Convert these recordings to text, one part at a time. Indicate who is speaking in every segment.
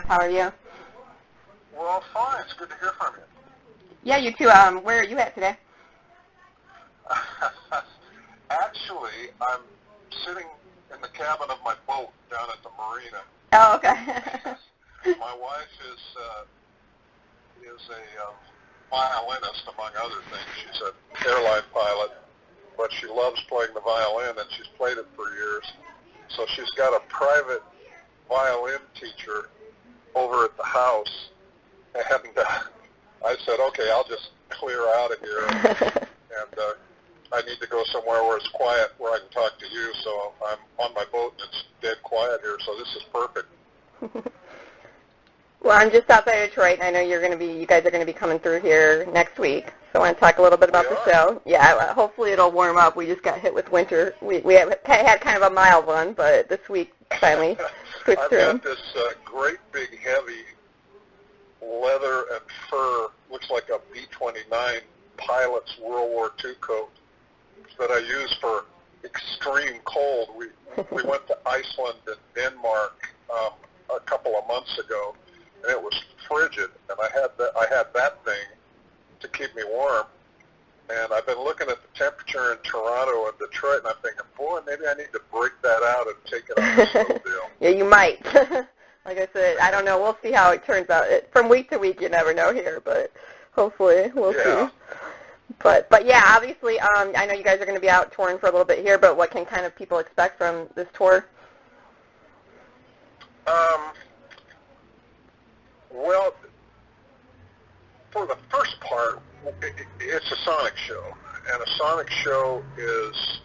Speaker 1: How are you?
Speaker 2: Well, fine. It's good to hear from you.
Speaker 1: Yeah, you too. Where are you at today?
Speaker 2: Actually, I'm sitting in the cabin of my boat down at the marina.
Speaker 1: Oh, okay.
Speaker 2: My wife is a violinist, among other things. She's an airline pilot, but she loves playing the violin, and she's played it for years. So she's got a private violin teacher over at the house, and I said, okay, I'll just clear out of here, and I need to go somewhere where it's quiet, where I can talk to you. So I'm on my boat, and it's dead quiet here, so this is perfect.
Speaker 1: Well, I'm just outside of Detroit, and I know you guys are going to be coming through here next week. So I want to talk a little bit about the show. Yeah, hopefully it'll warm up. We just got hit with winter. We had kind of a mild one, but this week finally switched through.
Speaker 2: I've got this great big heavy leather and fur, looks like a B-29 pilot's World War II coat that I use for extreme cold. We went to Iceland and Denmark a couple of months ago, and it was frigid, and I had that thing to keep me warm. And I've been looking at the temperature in Toronto and Detroit, and I'm thinking, boy, maybe I need to break that out and take it on this little deal.
Speaker 1: Yeah, you might. Like I said, I don't know. We'll see how it turns out. From week to week, you never know here, but hopefully we'll see. But yeah, obviously, I know you guys are going to be out touring for a little bit here, but what can kind of people expect from this tour?
Speaker 2: Well, for the first part, it's a sonic show, and a sonic show is,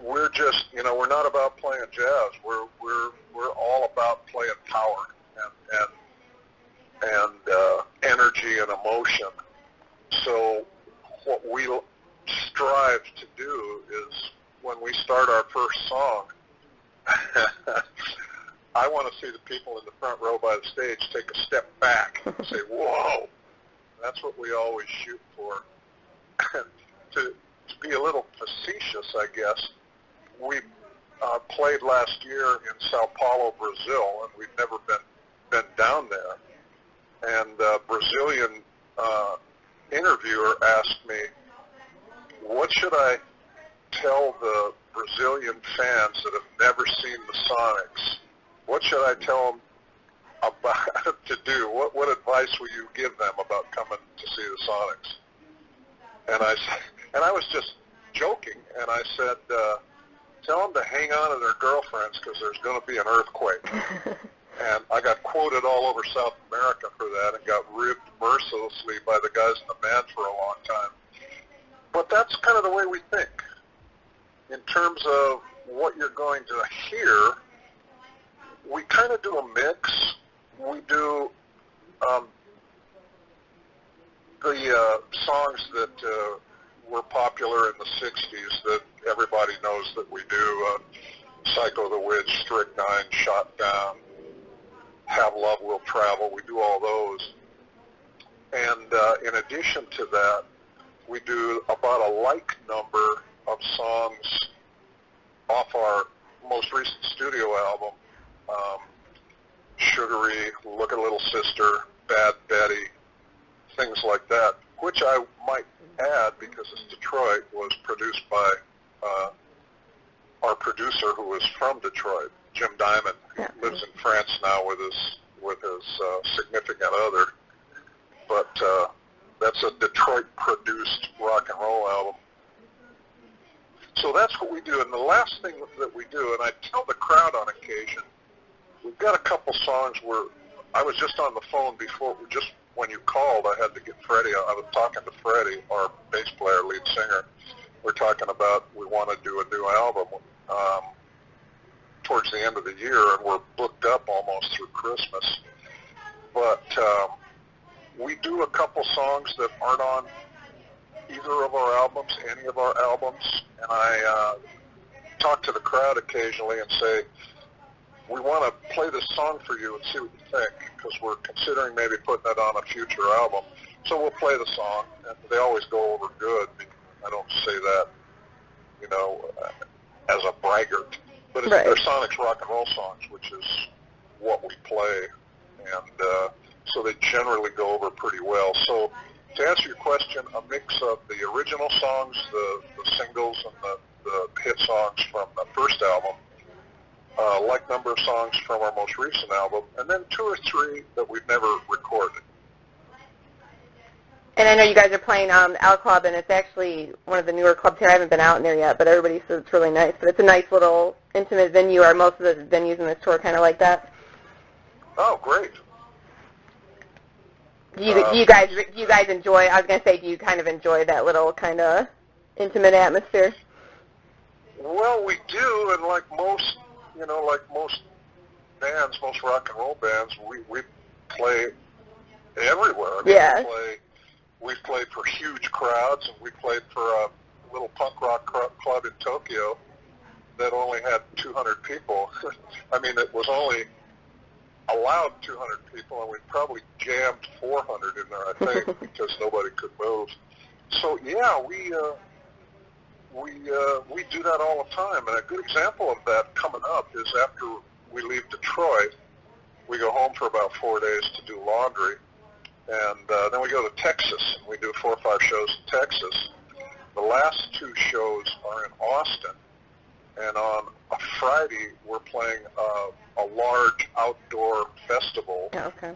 Speaker 2: we're just, we're not about playing jazz. We're all about playing power and energy and emotion. So what we strive to do is, when we start our first song, I want to see the people in the front row by the stage take a step back and say, whoa. That's what we always shoot for. To be a little facetious, I guess, we played last year in Sao Paulo, Brazil, and we've never been down there. And a Brazilian interviewer asked me, what should I tell the Brazilian fans that have never seen the Sonics? What should I tell them about to do? What advice will you give them about coming to see the Sonics? And I was just joking, and I said, tell them to hang on to their girlfriends because there's going to be an earthquake. And I got quoted all over South America for that and got ribbed mercilessly by the guys in the band for a long time. But that's kind of the way we think. In terms of what you're going to hear, we kind of do a mix. We do the songs that were popular in the 60s that everybody knows that we do, Psycho the Witch, Strychnine, Shot Down, Have Love Will Travel. We do all those. And in addition to that, we do about a like number of songs off our most recent studio album, Sugary, Look at Little Sister, Bad Betty, things like that, which I might add, because it's Detroit, was produced by our producer who was from Detroit, Jim Diamond. He lives in France now with his significant other. But that's a Detroit-produced rock and roll album. So that's what we do. And the last thing that we do, and I tell the crowd on occasion, we've got a couple songs where I was just on the phone before, just when you called, I had to get Freddie. I was talking to Freddie, our bass player, lead singer. We're talking about we want to do a new album towards the end of the year, and we're booked up almost through Christmas. But we do a couple songs that aren't on either of our albums, any of our albums, and I talk to the crowd occasionally and say, we want to play this song for you and see what you think, because we're considering maybe putting it on a future album. So we'll play the song, and they always go over good. I don't say that, as a braggart, but they're Sonic's rock and roll songs, which is what we play, and so they generally go over pretty well. So to answer your question, a mix of the original songs, the singles, and the hit songs from the first album, like number of songs from our most recent album, and then 2 or 3 that we've never recorded.
Speaker 1: And I know you guys are playing Al Club, and it's actually one of the newer clubs here. I haven't been out in there yet, but everybody says it's really nice. But it's a nice little intimate venue. Are most of the venues in this tour kind of like that?
Speaker 2: Oh, great.
Speaker 1: Do you guys enjoy? I was gonna say, do you kind of enjoy that little kind of intimate atmosphere?
Speaker 2: Well, we do, and like most bands, most rock and roll bands, we play everywhere. I mean,
Speaker 1: yeah.
Speaker 2: We've played for huge crowds, and we played for a little punk rock club in Tokyo that only had 200 people. I mean, it was only allowed 200 people, and we probably jammed 400 in there, I think, because nobody could move. So yeah, we do that all the time, and a good example of that coming up is after we leave Detroit, we go home for about 4 days to do laundry, and then we go to Texas, and we do 4 or 5 shows in Texas. The last 2 shows are in Austin, and on a Friday we're playing a large outdoor festival,
Speaker 1: okay.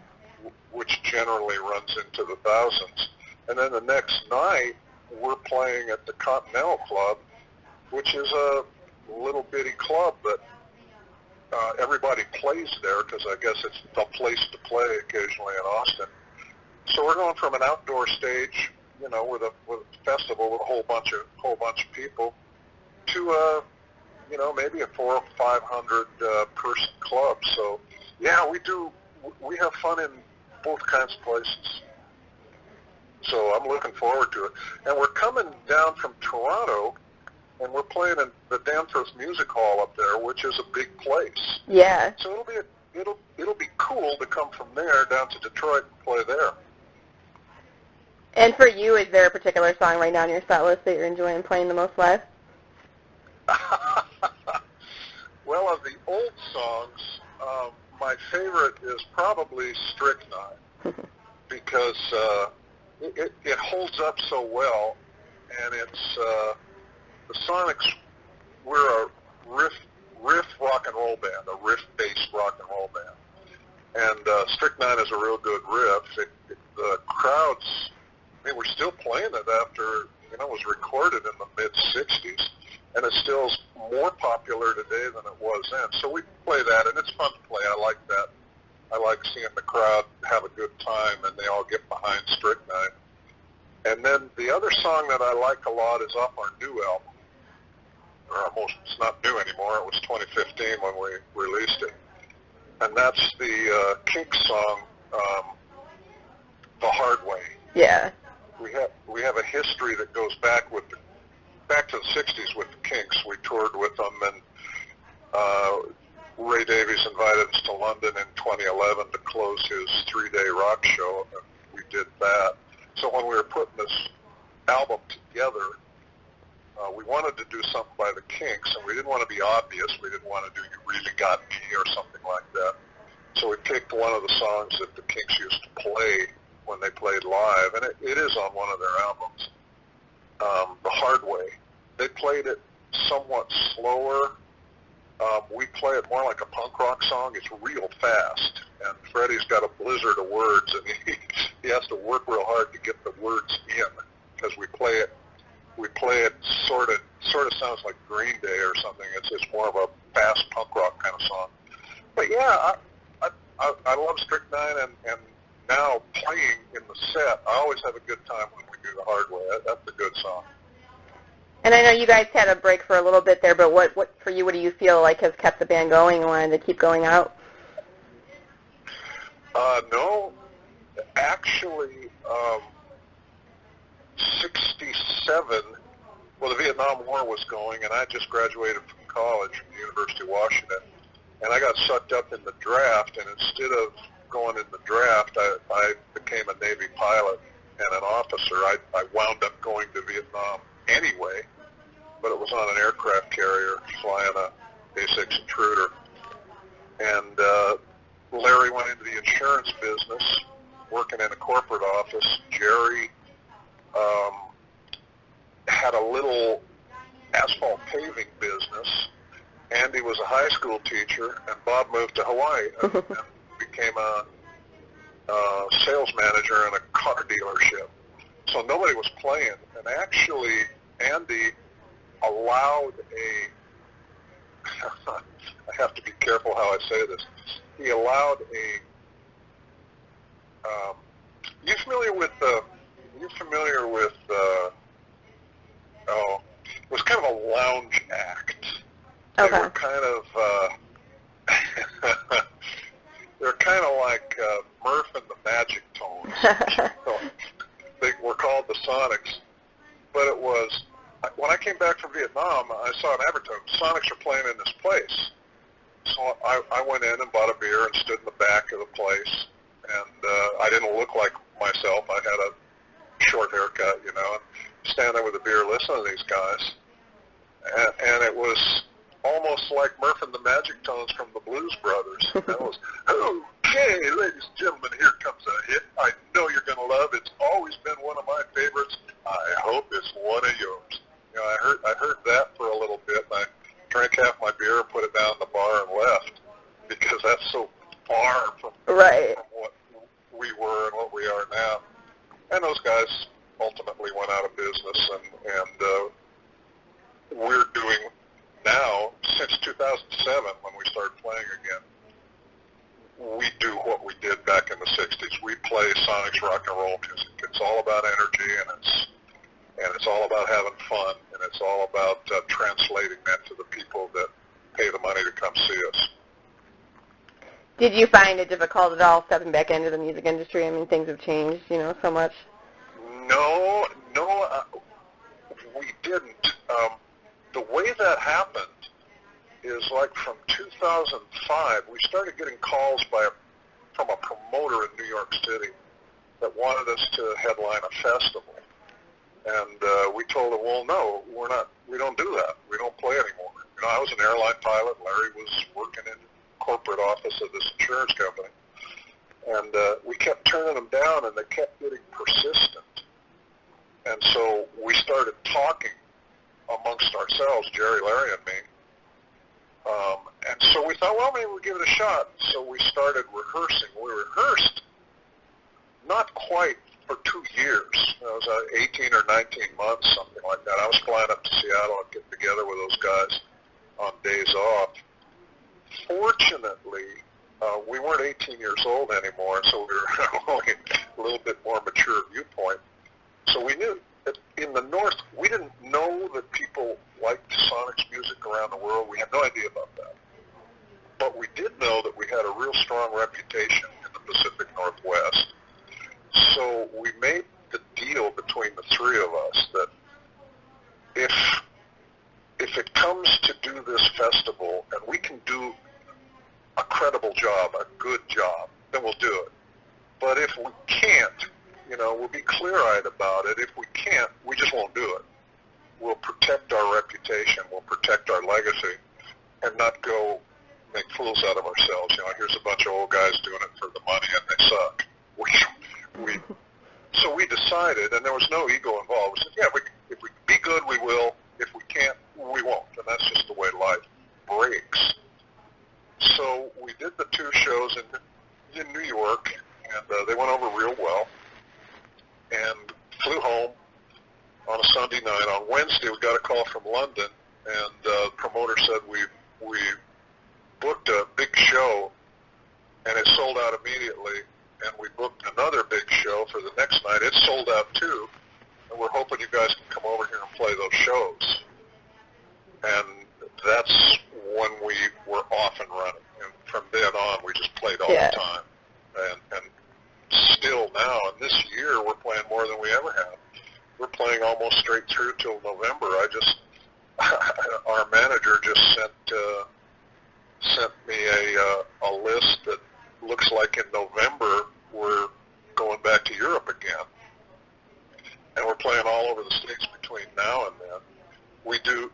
Speaker 2: Which generally runs into the thousands. And then the next night we're playing at the Continental Club, which is a little bitty club that everybody plays there because I guess it's the place to play occasionally in Austin. So we're going from an outdoor stage, with a festival with a whole bunch of people, to maybe a 400 or 500 person club. So yeah, we have fun in both kinds of places. So I'm looking forward to it. And we're coming down from Toronto, and we're playing in the Danforth Music Hall up there, which is a big place.
Speaker 1: Yeah.
Speaker 2: So it'll be cool to come from there down to Detroit and play there.
Speaker 1: And for you, is there a particular song right now on your set list that you're enjoying playing the most live?
Speaker 2: Well, of the old songs, my favorite is probably Strychnine because it holds up so well, and it's the Sonics. We're a riff rock and roll band, a riff-based rock and roll band, and Strychnine is a real good riff. The crowds, I mean, we're still playing it after it was recorded in the mid-'60s, and it still is more popular today than it was then. So we play that, and it's fun to play. I like that. I like seeing the crowd have a good time, and they all get behind Strychnine. And then the other song that I like a lot is off our new album. Or almost, it's not new anymore. It was 2015 when we released it. And that's the Kinks song, The Hard Way.
Speaker 1: Yeah.
Speaker 2: We have a history that goes back to the 60s with the Kinks. We toured with them, and Ray Davies invited us to London in 2011 to close his 3-day rock show, and we did that. So when we were putting this album together, we wanted to do something by the Kinks, and we didn't want to be obvious. We didn't want to do You Really Got Me or something like that. So we picked one of the songs that the Kinks used to play when they played live, and it is on one of their albums, The Hard Way. They played it somewhat slower. We play it more like a punk rock song. It's real fast, and Freddie's got a blizzard of words, and he has to work real hard to get the words in because we play it sort of sounds like Green Day or something. It's more of a fast punk rock kind of song. But yeah, I love Strychnine, and now playing in the set, I always have a good time when we do The Hard Way. That's a good song.
Speaker 1: And I know you guys had a break for a little bit there, but what for you, what do you feel like has kept the band going and wanted to keep going out?
Speaker 2: No, actually, 67, well, the Vietnam War was going, and I just graduated from college from the University of Washington, and I got sucked up in the draft, and instead of going in the draft, I became a Navy pilot and an officer. I wound up going to Vietnam anyway, but it was on an aircraft carrier flying a A-6 Intruder. And Larry went into the insurance business, working in a corporate office. Jerry had a little asphalt paving business. Andy was a high school teacher, and Bob moved to Hawaii and became a sales manager in a car dealership. So nobody was playing. And actually, Andy allowed I have to be careful how I say this. He allowed you familiar with it was kind of a lounge act.
Speaker 1: Okay.
Speaker 2: They were kind of they're kind of like Murph and the Magic Tones. So they were called the Sonics, but it was when I came back from Vietnam, I saw an advertisement. Sonics are playing in this place, so I went in and bought a beer and stood in the back of the place, and I didn't look like myself. I had a short haircut, and stand there with a beer, listening to these guys, and it was almost like Murph and the Magic Tones from the Blues Brothers. That was, okay, ladies and gentlemen, here comes a hit I know you're going to love. It's always been one of my favorites. I hope it's one of yours. I heard that for a little bit, and I drank half my beer, put it down in the bar, and left, because that's so far from what we were and what we are now. And those guys ultimately went out of business, and we're doing now, since 2007, when we started playing again, we do what we did back in the 60s. We play Sonics rock and roll music. It's all about energy, and it's all about having fun, and it's all about translating that to the people that pay the money to come see us.
Speaker 1: Did you find it difficult at all stepping back into the music industry? I mean, things have changed, so much.
Speaker 2: No, we didn't. The way that happened is like from 2005, we started getting calls from a promoter in New York City that wanted us to headline a festival. And we told him, well, no, we don't do that. We don't play anymore. I was an airline pilot. Larry was working in the corporate office of this insurance company. And we kept turning them down, and they kept getting persistent. And so we started talking amongst ourselves, Jerry, Larry, and me. And so we thought, well, maybe we'll give it a shot. So we started rehearsing. We rehearsed not quite for 2 years. It was 18 or 19 months, something like that. I was flying up to Seattle and getting together with those guys on days off. Fortunately, we weren't 18 years old anymore, so we were only a little bit more mature viewpoint. So we knew that in the North, we didn't know that people liked Sonics music around the world. We had no idea about that. But we did know that we had a real strong reputation in the Pacific Northwest. So we made the deal between the three of us that if it comes to do this festival and we can do a credible job, a good job, then we'll do it. But if we can't, we'll be clear-eyed about it. If we can't, we just won't do it. We'll protect our reputation, we'll protect our legacy, and not go make fools out of ourselves. Here's a bunch of old guys doing it for the money, and they suck. So we decided, and there was no ego involved. We said, yeah, if we be good, we will. If we can't, we won't. And that's just the way life breaks. So we did the 2 shows in New York, and they went over real well, and flew home on a Sunday night. On Wednesday, we got a call from London, and the promoter said we booked a big show, and it sold out immediately. And we booked another big show for the next night. It sold out too, and we're hoping you guys can come over here and play those shows. And that's when we were off and running. And from then on, we just played all the time. And still now, in this year, we're playing more than we ever have. We're playing almost straight through till November. Our manager just sent me a list that looks like in November we're going back to Europe again. And we're playing all over the States between now and then. We do,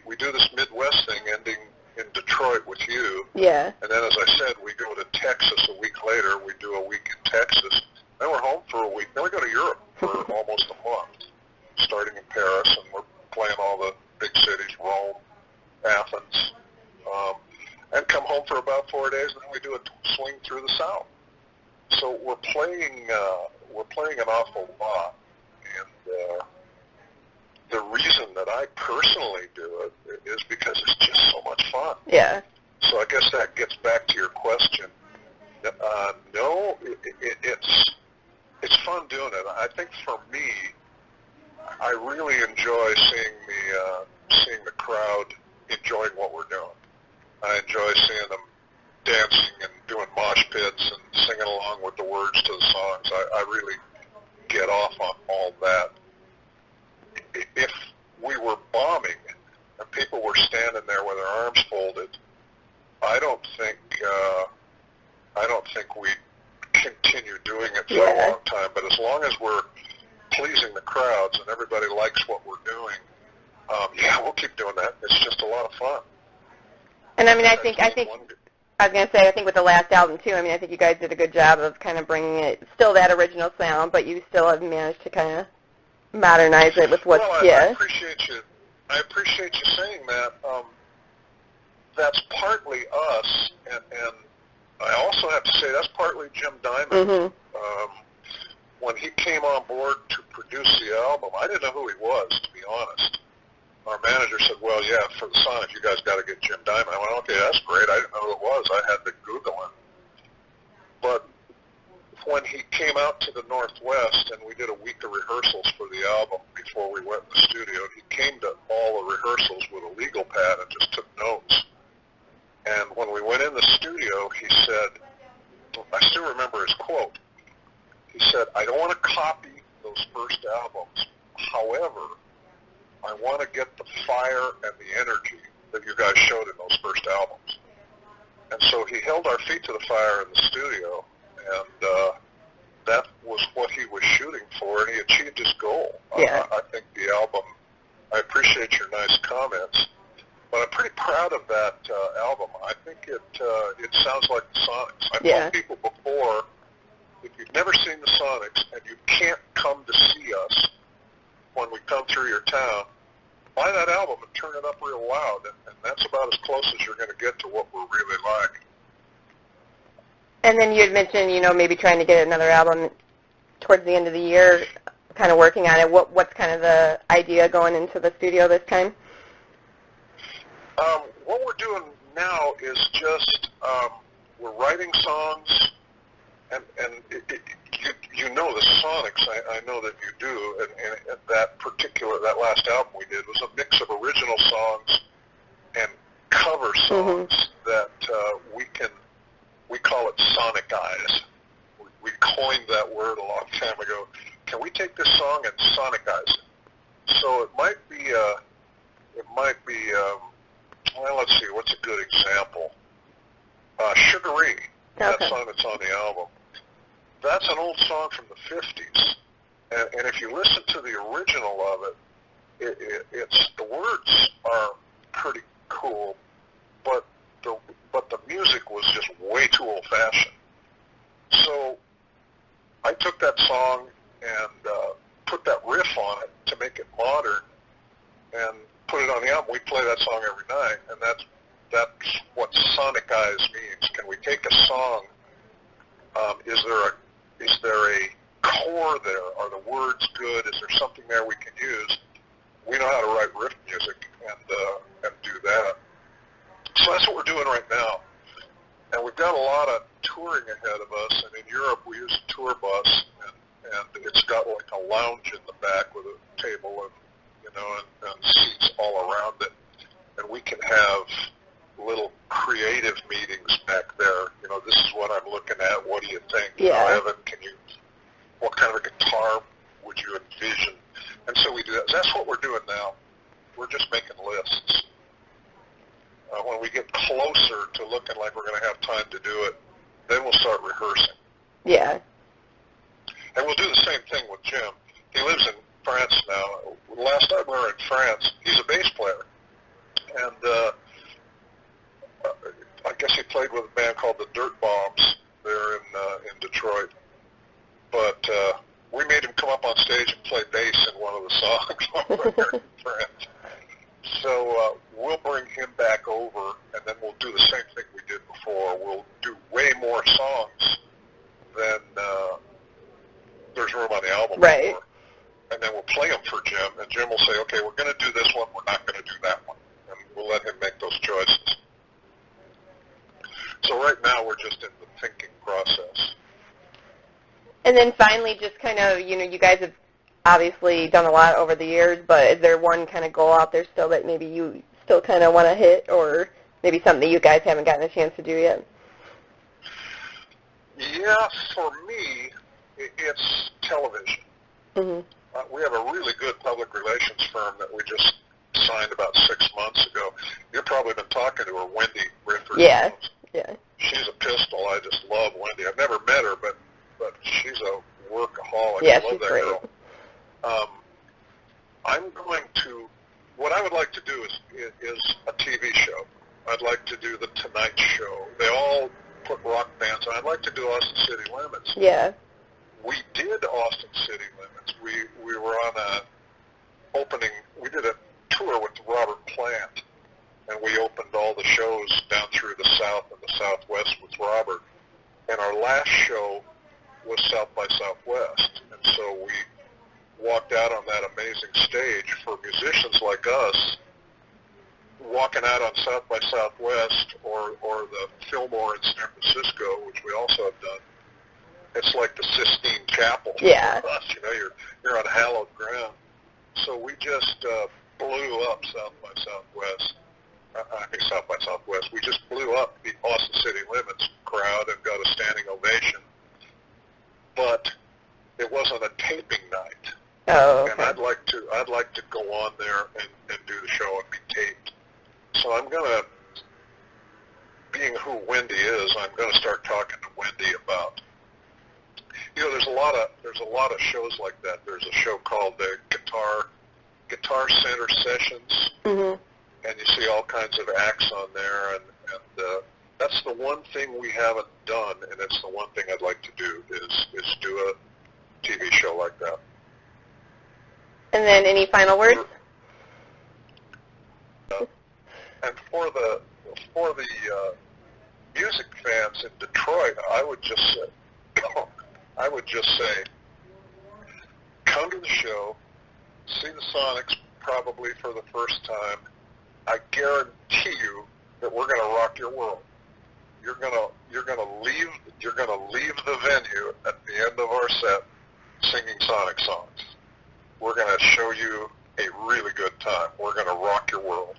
Speaker 2: we do this Midwest thing ending in Detroit with you.
Speaker 1: Yeah.
Speaker 2: And then, as I said, we go to Texas a week later. We do a week in Texas. Then we're home for a week. Then we go to Europe for almost a month, starting in Paris, and we're playing all the big cities, Rome, Athens, and come home for about 4 days, and then we do a swing through the South. So we're playing an awful lot, and the reason that I personally do it is because it's just so much fun.
Speaker 1: Yeah.
Speaker 2: So I guess that gets back to your question. No, it's fun doing it. I think for me, I really enjoy seeing the crowd enjoying what we're doing. I enjoy seeing them dancing and doing mosh pits and singing along with the words to the songs. I really get off on all that. If we were bombing and people were standing there with their arms folded, I don't think we'd continue doing it for a long time. But as long as we're pleasing the crowds and everybody likes what we're doing, we'll keep doing that. It's just a lot of fun.
Speaker 1: And I mean, I was going to say, I think with the last album too, I mean, I think you guys did a good job of kind of bringing it, still that original sound, but you still have managed to kind of modernize it with what's,
Speaker 2: I appreciate you saying that. That's partly us, and I also have to say that's partly Jim Diamond.
Speaker 1: Mm-hmm.
Speaker 2: When he came on board to produce the album, I didn't know who he was, to be honest. Our manager said, well, yeah, for the Sonics, you guys got to get Jim Diamond. I went, okay, that's great. I didn't know who it was. I had to Google him. But when he came out to the Northwest and we did a week of rehearsals for the album before we went in the studio, he came to all the rehearsals with a legal pad and just took notes. And when we went in the studio, he said, I still remember his quote. He said, I don't want to copy those first albums. However, I want to get the fire and the energy that you guys showed in those first albums. And so he held our feet to the fire in the studio, and that was what he was shooting for, and he achieved his goal.
Speaker 1: Yeah.
Speaker 2: I think the album, I appreciate your nice comments, but I'm pretty proud of that album. I think it sounds like the Sonics. I've told people before, if you've never seen the Sonics and you can't come to see us when we come through your town, buy that album and turn it up real loud, and that's about as close as you're going to get to what we're really like.
Speaker 1: And then you had mentioned, maybe trying to get another album towards the end of the year, kind of working on it. What's kind of the idea going into the studio this time?
Speaker 2: What we're doing now is just we're writing songs, and you know the Sonics, I know that you do, and that last album we did was a mix of original songs and cover songs that we call it Sonic Eyes. We coined that word a long time ago. Can we take this song and Sonic Eyes it? So it might be well, let's see, what's a good example? Sugaree, that song that's on the album. That's an old song from the 50s. And if you listen to the original of it, it's the words are pretty cool, but the music was just way too old-fashioned. So I took that song and put that riff on it to make it modern and put it on the album. We play that song every night, and that's what Sonic Eyes means. Can we take a song? Is there a core there? Are the words good? Is there something there we can use? We know how to write riff music and do that. So that's what we're doing right now. And we've got a lot of touring ahead of us. And in Europe, we use a tour bus, and it's got like a lounge in the back with a table and seats all around it. And we can have little creative meetings back there. This is what I'm looking at. What do you think? Evan, what kind of a guitar would you envision? And so we do that. That's what we're doing now. We're just making lists. When we get closer to looking like we're going to have time to do it, then we'll start rehearsing.
Speaker 1: Yeah.
Speaker 2: And we'll do the same thing with Jim. He lives in France now. Last time we were in France, he's a bass player. And guess he played with a band called the Dirt Bombs there in Detroit. But we made him come up on stage and play bass in one of the songs over there in France. So we'll bring him back over, and then we'll do the same thing we did before. We'll do way more songs than there's room on the album
Speaker 1: right.
Speaker 2: for. And then we'll play them for Jim, and Jim will say, okay, we're going to do this one, we're not going to do that one. And we'll let him make those choices. So right now we're just in the thinking process.
Speaker 1: And then finally, just kind of, you guys have obviously done a lot over the years, but is there one kind of goal out there still that maybe you still kind of want to hit, or maybe something that you guys haven't gotten a chance to do yet?
Speaker 2: Yeah, for me, it's television.
Speaker 1: Mm-hmm.
Speaker 2: We have a really good public relations firm that we just signed about 6 months ago. You've probably been talking to her, Wendy Rifford.
Speaker 1: Yeah, yeah.
Speaker 2: She's a pistol. I just love Wendy. I've never met her, but she's a workaholic.
Speaker 1: Yeah,
Speaker 2: I love
Speaker 1: she's
Speaker 2: that
Speaker 1: great.
Speaker 2: girl. I'm going to, what I would like to do is a TV show. I'd like to do the Tonight Show. They all put rock bands on. I'd like to do Austin City Limits.
Speaker 1: Yeah.
Speaker 2: We did Austin City Limits. We were on a opening, we did a tour with Robert Plant, and we opened all the shows down through the South and the Southwest with Robert. And our last show was South by Southwest. And so we walked out on that amazing stage for musicians like us, walking out on South by Southwest or the Fillmore in San Francisco, which we also have done. It's like the Sistine Chapel
Speaker 1: Yeah.
Speaker 2: for us. You're on hallowed ground. So we just blew up South by Southwest. South by Southwest. We just blew up the Austin City Limits crowd and got a standing ovation. But it wasn't a taping night.
Speaker 1: Oh, okay.
Speaker 2: And I'd like to go on there and do the show and be taped. So I'm gonna, being who Wendy is, I'm gonna start talking to Wendy about. There's a lot of shows like that. There's a show called the Guitar Center Sessions,
Speaker 1: Mm-hmm.
Speaker 2: and you see all kinds of acts on there, and that's the one thing we haven't done, and it's the one thing I'd like to do is do a TV show like that.
Speaker 1: And then any final words?
Speaker 2: And for the music fans in Detroit, I would just say, come to the show, see the Sonics probably for the first time. I guarantee you that we're going to rock your world. You're gonna leave the venue at the end of our set singing Sonic songs. We're going to show you a really good time. We're going to rock your world.